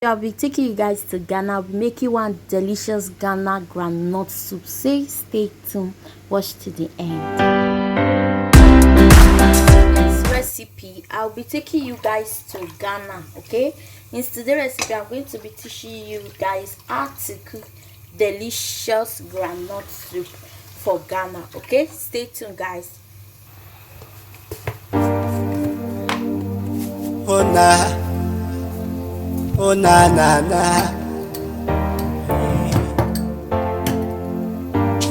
I'll be taking you guys to Ghana. I'll be making one delicious Ghana groundnut soup. Stay tuned. Watch to the end. This recipe, I'll be taking you guys to Ghana. Okay. In today's recipe, I'm going to be teaching you guys how to cook delicious groundnut soup for Ghana. Okay. Stay tuned, guys. Oh na, oh na na na.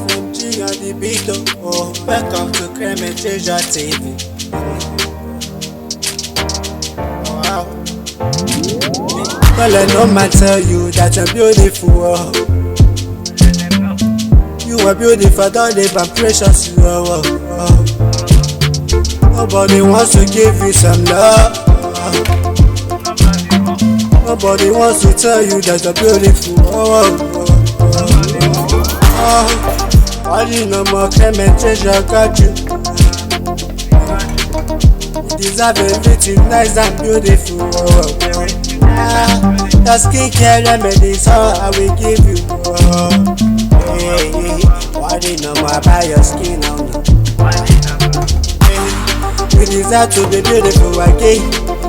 From G on the beat, oh, welcome to Creme Treasure TV. Wow. Don't let no man tell you that you're beautiful. Oh. You are beautiful, don't live and precious. Oh, oh, oh. Nobody wants to give you some love. Nobody wants to tell you that you're beautiful. Oh, oh, oh, oh. All you know more Clement treasure got you. You deserve everything nice and beautiful. Oh, oh. The skincare remedies, all I will give you. Oh, hey, hey. All you know more about your skin only. You deserve to be beautiful again.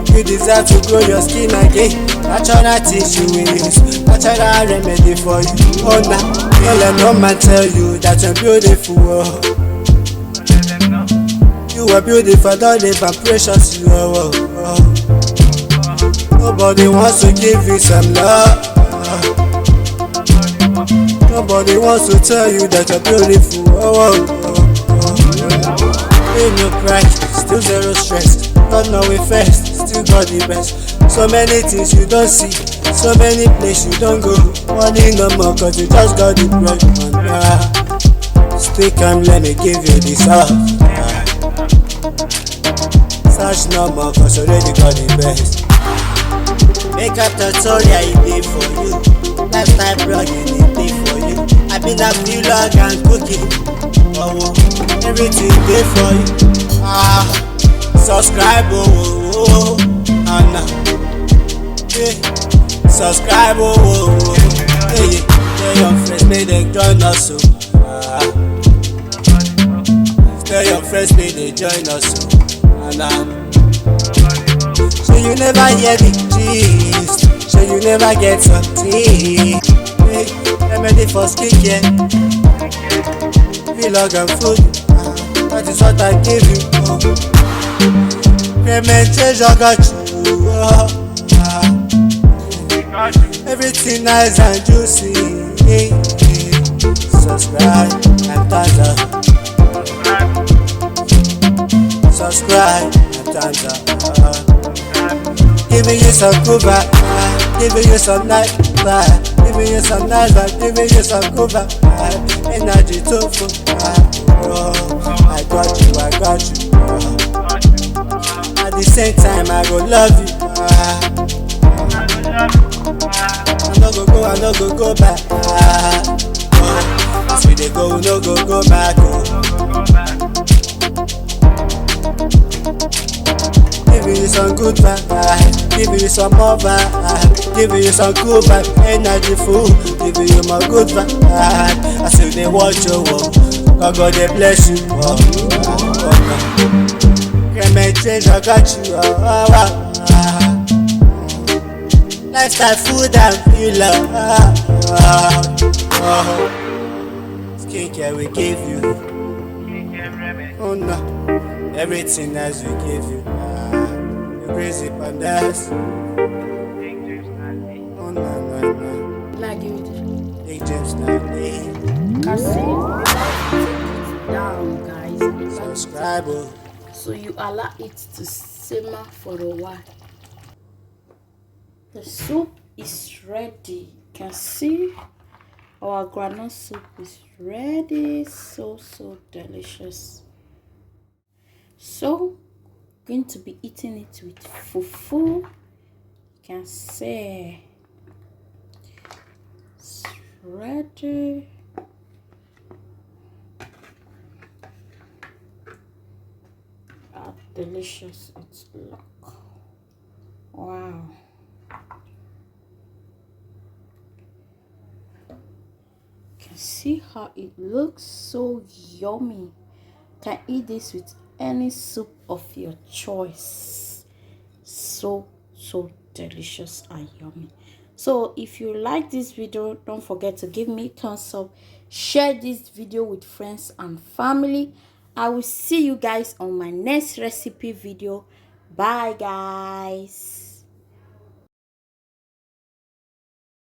You deserve to grow your skin again. Natural tissue we use, natural remedy for you. Oh nah, don't let no man tell you that you're beautiful. Oh. You are beautiful, don't live and precious. Oh, oh, oh. Nobody wants to give you some love. Nobody wants to tell you that you're beautiful. Oh, oh, oh. Ain't no cry, still zero stress. Don't know it first, still got the best. So many things you don't see, so many places you don't go. Money no more cause you just got the bread. Stay calm, let me give you this up. Search no more cause already got the best. Make up tutorial it dey for you. Lifestyle blogging it dey for you. I been a vlog and cooking. Oh, everything dey for you. Subscribe, oh, oh, oh, nah. Hey, subscribe, oh, oh, oh. Hey, tell your friends, may they join us, so. Tell your friends, may they join us, so. Nah. So you never hear the gist, so you never get something. Hey, remedy for skincare, vlog and food. That is what I give you. Oh. Clement treasure got you. Oh. Everything nice and juicy. Hey, hey. Subscribe and thumbs up. Subscribe and thumbs up. Giving you some good vibe, giving you some nice vibe, giving you some nice vibe, giving you some good vibe. Energy too full. Oh, I got you, I got you. At the same time, I go love you. I no go back. As we dey go, we no go back. Giving you some good vibe, giving you some more vibe, giving you some good vibe, energy full, giving you my good vibe. I say they watch your work, God they bless you. Clement treasure got you. Lifestyle food and filler. Skincare we give you. Oh no, everything else we give you. You crazy pandas. Oh no. Like you Big James Stanley. can see down, guys. Subscribe. So you allow it to simmer for a while. The soup is ready. You can see our groundnut soup is ready. So delicious. So going to be eating it with fufu. You can see it's ready. How delicious it looks. Wow. can see how it looks. So yummy. Can eat this with any soup of your choice. So delicious and yummy. So if you like this video, don't forget to give me a thumbs up, share this video with friends and family. I will see you guys on my next recipe video. Bye guys.